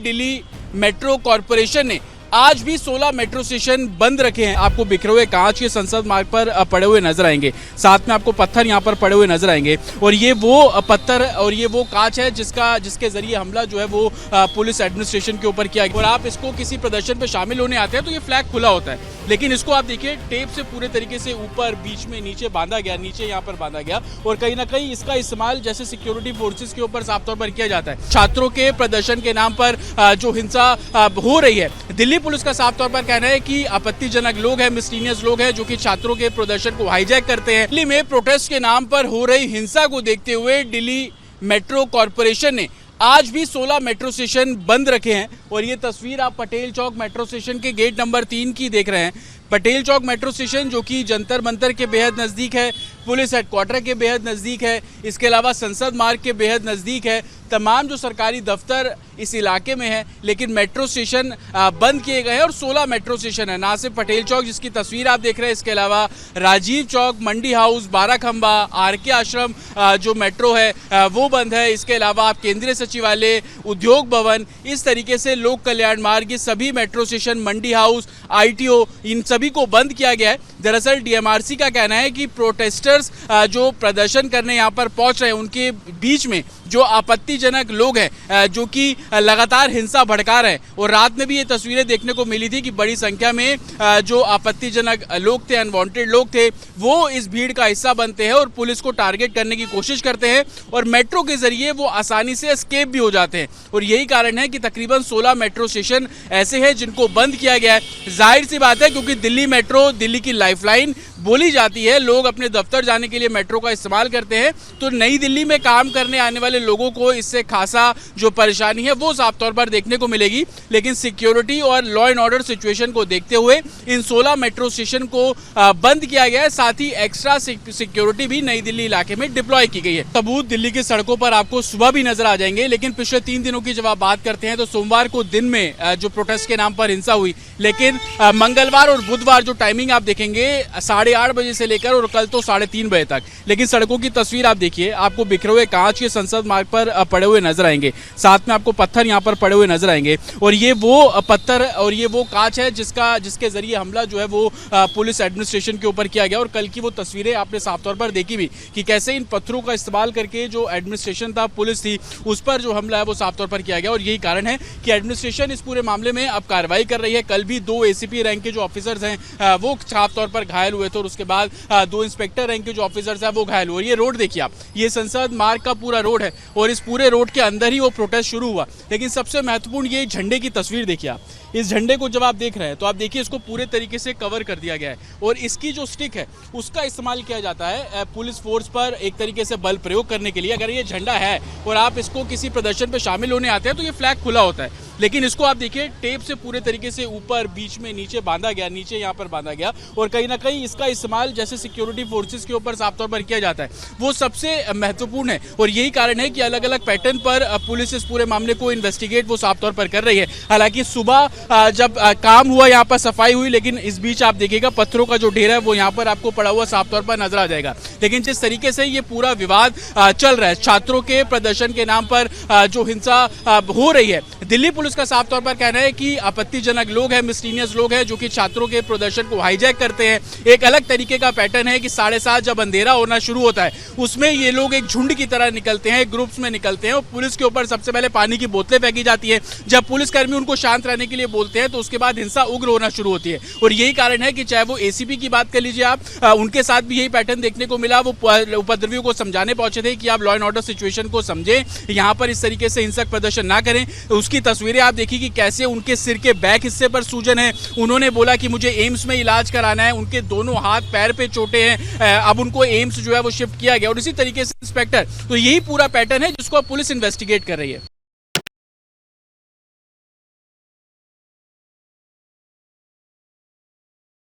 Delhi metro corporation ने आज भी 16 मेट्रो स्टेशन बंद रखे हैं। आपको बिखरे हुए कांच के संसद मार्ग पर पड़े हुए नजर आएंगे, साथ में आपको पत्थर यहां पर पड़े हुए नजर आएंगे और ये वो पत्थर और ये वो कांच है जिसके जरिए हमला जो है वो पुलिस एडमिनिस्ट्रेशन के ऊपर किया गया। और आप इसको किसी प्रदर्शन पे शामिल होने आते हैं तो ये फ्लैग खुला होता है, लेकिन इसको आप देखिए टेप से पूरे तरीके से ऊपर बीच में नीचे बांधा गया, नीचे यहाँ पर बांधा गया और कहीं ना कहीं इसका इस्तेमाल जैसे सिक्योरिटी फोर्सेस के ऊपर साफ तौर पर किया जाता है। छात्रों के प्रदर्शन के नाम पर जो हिंसा हो रही है, दिल्ली पुलिस का साफ तौर पर कहना है कि आपत्तिजनक लोग हैं, मिसलीनियस लोग हैं जो कि छात्रों के प्रदर्शन को हाईजैक करते हैं। दिल्ली में प्रोटेस्ट के नाम पर हो रही हिंसा को देखते हुए दिल्ली मेट्रो कॉरपोरेशन ने आज भी 16 मेट्रो स्टेशन बंद रखे हैं और ये तस्वीर आप पटेल चौक मेट्रो स्टेशन के गेट नंबर 3 की देख रहे हैं। पटेल चौक मेट्रो स्टेशन जो कि जंतर मंतर के बेहद नज़दीक है, पुलिस हेडक्वार्टर के बेहद नज़दीक है, इसके अलावा संसद मार्ग के बेहद नज़दीक है। तमाम जो सरकारी दफ्तर इस इलाके में है, लेकिन मेट्रो स्टेशन बंद किए गए हैं और 16 मेट्रो स्टेशन है। ना सिर्फ पटेल चौक जिसकी तस्वीर आप देख रहे हैं, इसके अलावा राजीव चौक, मंडी हाउस, बाराखंबा, आरके आश्रम जो मेट्रो है वो बंद है। इसके अलावा आप केंद्रीय सचिवालय, उद्योग भवन, इस तरीके से लोक कल्याण मार्ग, ये सभी मेट्रो स्टेशन, मंडी हाउस, ITO, इन सभी को बंद किया गया है। दरअसल DMRC का कहना है कि प्रोटेस्टर्स जो प्रदर्शन करने यहाँ पर पहुंच रहे हैं, उनके बीच में जो आपत्तिजनक लोग हैं जो कि लगातार हिंसा भड़का रहे हैं। और रात में भी ये तस्वीरें देखने को मिली थी कि बड़ी संख्या में जो आपत्तिजनक लोग थे, अनवांटेड लोग थे, वो इस भीड़ का हिस्सा बनते हैं और पुलिस को टारगेट करने की कोशिश करते हैं और मेट्रो के जरिए वो आसानी से एस्केप भी हो जाते हैं। और यही कारण है कि तकरीबन 16 मेट्रो स्टेशन ऐसे हैं जिनको बंद किया गया है। जाहिर सी बात है, क्योंकि दिल्ली मेट्रो दिल्ली की लाइफलाइन बोली जाती है, लोग अपने दफ्तर जाने के लिए मेट्रो का इस्तेमाल करते हैं, तो नई दिल्ली में काम करने आने वाले लोगों को इससे खासा जो परेशानी है वो साफ तौर पर देखने को मिलेगी। लेकिन सिक्योरिटी और लॉ एंड ऑर्डर सिचुएशन को देखते हुए इन 16 मेट्रो स्टेशन को बंद किया गया है। साथ ही एक्स्ट्रा सिक्योरिटी भी नई दिल्ली इलाके में डिप्लॉय की गई है। सबूत दिल्ली की सड़कों पर आपको सुबह भी नजर आ जाएंगे, लेकिन पिछले 3 दिनों की जब आप बात करते हैं तो सोमवार को दिन में जो प्रोटेस्ट के नाम पर हिंसा हुई, लेकिन मंगलवार और बुधवार जो टाइमिंग आप देखेंगे 8:30 बजे से लेकर और कल तो 3:30 बजे तक। लेकिन सड़कों की तस्वीर आप देखिए, आपको बिखरे हुए कांच के संसद मार्ग पर पड़े हुए नजर आएंगे, साथ में आपको पत्थर यहाँ पर पड़े हुए नजर आएंगे और ये वो पत्थर और ये वो कांच है जिसके जरिए हमला जो है वो पुलिस एडमिनिस्ट्रेशन के ऊपर किया गया। और कल की वो तस्वीरें आपने साफ तौर पर देखी भी कि कैसे इन पत्थरों का इस्तेमाल करके जो एडमिनिस्ट्रेशन था, पुलिस थी, उस पर जो हमला है वो साफ तौर पर किया गया। और यही कारण है कि एडमिनिस्ट्रेशन इस पूरे मामले में अब कार्रवाई कर रही है। कल भी 2 ACP रैंक के जो ऑफिसर्स हैं वो साफ तौर पर घायल हुए थे और उसके बाद 2 इंस्पेक्टर रैंक के जो ऑफिसर्स हैं वो घायल हुए। ये रोड देखिए आप, ये संसद मार्ग का पूरा रोड है और इस पूरे रोड के अंदर ही वो प्रोटेस्ट शुरू हुआ। लेकिन सबसे महत्वपूर्ण ये झंडे की तस्वीर देखिए आप, इस झंडे को जब आप देख रहे हैं तो आप देखिए इसको पूरे तरीके से कवर कर दिया गया है और इसकी जो स्टिक है उसका इस्तेमाल किया जाता है पुलिस फोर्स पर एक तरीके से बल प्रयोग करने के लिए। अगर ये झंडा है और आप इसको किसी प्रदर्शन पे शामिल होने आते हैं तो ये फ्लैग खुला होता है, लेकिन इसको आप देखिए टेप से पूरे तरीके से ऊपर बीच में नीचे बांधा गया, नीचे यहाँ पर बांधा गया और कहीं ना कहीं इसका इस्तेमाल जैसे सिक्योरिटी फोर्सेस के ऊपर साफ तौर पर किया जाता है, वो सबसे महत्वपूर्ण है। और यही कारण है कि अलग अलग पैटर्न पर पुलिस इस पूरे मामले को इन्वेस्टिगेट वो साफ तौर पर कर रही है। हालांकि सुबह जब काम हुआ, यहाँ पर सफाई हुई, लेकिन इस बीच आप देखिएगा पत्थरों का जो ढेर है वो यहाँ पर आपको पड़ा हुआ साफ तौर पर नजर आ जाएगा। लेकिन जिस तरीके से ये पूरा विवाद चल रहा है, छात्रों के प्रदर्शन के नाम पर जो हिंसा हो रही है, दिल्ली पुलिस का साफ तौर पर कहना है कि आपत्तिजनक लोग हैं, मिसलीनियस लोग हैं जो कि छात्रों के प्रदर्शन को हाईजैक करते हैं। एक अलग तरीके का पैटर्न है कि 7:30 जब अंधेरा होना शुरू होता है उसमें ये लोग एक झुंड की तरह निकलते हैं, ग्रुप्स में निकलते हैं और पुलिस के ऊपर सबसे पहले पानी की बोतलें फेंकी जाती है। जब पुलिसकर्मी उनको शांत रहने के लिए बोलते हैं तो उसके बाद हिंसा उग्र होना शुरू होती है। और यही कारण है कि चाहे वो ACP की बात कर लीजिए आप, उनके साथ भी यही पैटर्न देखने को मिला। वो उपद्रवियों को समझाने पहुंचे थे कि आप लॉ एंड ऑर्डर सिचुएशन को समझें, यहाँ पर इस तरीके से हिंसक प्रदर्शन ना करें। उसकी तस्वीरें आप देखिए कि कैसे उनके सिर के बैक हिस्से पर सूजन है। उन्होंने बोला कि मुझे एम्स में इलाज कराना है, उनके दोनों हाथ पैर पे चोटें हैं, अब उनको एम्स जो है वो शिफ्ट किया गया। और इसी तरीके से इंस्पेक्टर, तो यही पूरा पैटर्न है जिसको अब पुलिस इन्वेस्टिगेट कर रही है।